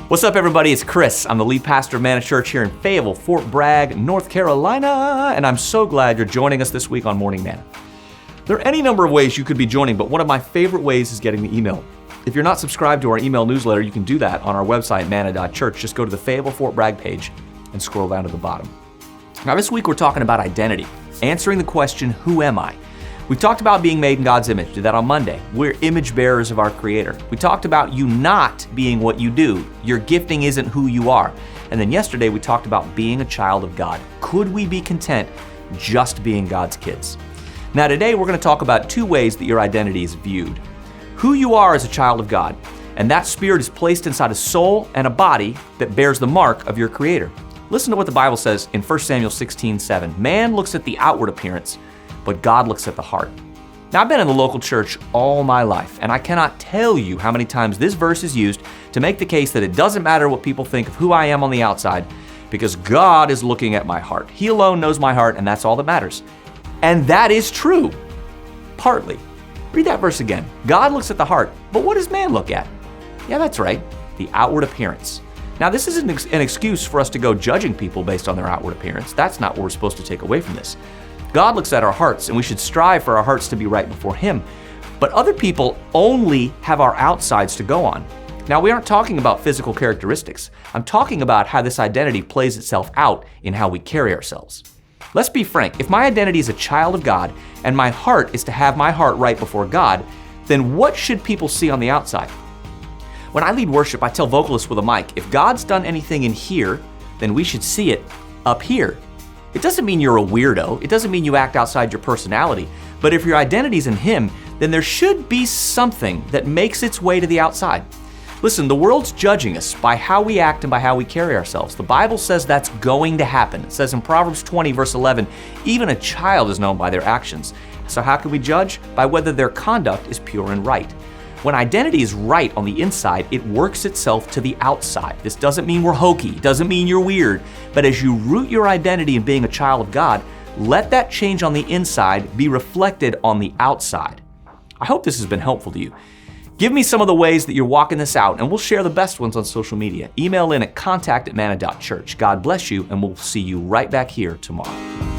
What's up, everybody? It's Chris. I'm the lead pastor of Manna Church here in Fayetteville, Fort Bragg, North Carolina, and I'm so glad you're joining us this week on Morning Manna. There are any number of ways you could be joining, but one of my favorite ways is getting the email. If you're not subscribed to our email newsletter, you can do that on our website, manna.church. Just go to the Fayetteville Fort Bragg page and scroll down to the bottom. Now, this week we're talking about identity, answering the question, who am I? We talked about being made in God's image. Did that on Monday. We're image bearers of our Creator. We talked about you not being what you do. Your gifting isn't who you are. And then yesterday we talked about being a child of God. Could we be content just being God's kids? Now today we're going to talk about two ways that your identity is viewed. Who you are as a child of God, and that spirit is placed inside a soul and a body that bears the mark of your Creator. Listen to what the Bible says in 1 Samuel 16:7. Man looks at the outward appearance, but God looks at the heart. Now, I've been in the local church all my life, and I cannot tell you how many times this verse is used to make the case that it doesn't matter what people think of who I am on the outside, because God is looking at my heart. He alone knows my heart, and that's all that matters. And that is true, partly. Read that verse again. God looks at the heart, but what does man look at? Yeah, that's right, the outward appearance. Now, this isn't an excuse for us to go judging people based on their outward appearance. That's not what we're supposed to take away from this. God looks at our hearts, and we should strive for our hearts to be right before Him. But other people only have our outsides to go on. Now, we aren't talking about physical characteristics. I'm talking about how this identity plays itself out in how we carry ourselves. Let's be frank. If my identity is a child of God, and my heart is to have my heart right before God, then what should people see on the outside? When I lead worship, I tell vocalists with a mic, if God's done anything in here, then we should see it up here. It doesn't mean you're a weirdo. It doesn't mean you act outside your personality. But if your identity's in Him, then there should be something that makes its way to the outside. Listen, the world's judging us by how we act and by how we carry ourselves. The Bible says that's going to happen. It says in Proverbs 20, verse 11, even a child is known by their actions. So how can we judge? By whether their conduct is pure and right. When identity is right on the inside, it works itself to the outside. This doesn't mean we're hokey, doesn't mean you're weird, but as you root your identity in being a child of God, let that change on the inside be reflected on the outside. I hope this has been helpful to you. Give me some of the ways that you're walking this out, and we'll share the best ones on social media. Email in at contact@manna.church. God bless you, and we'll see you right back here tomorrow.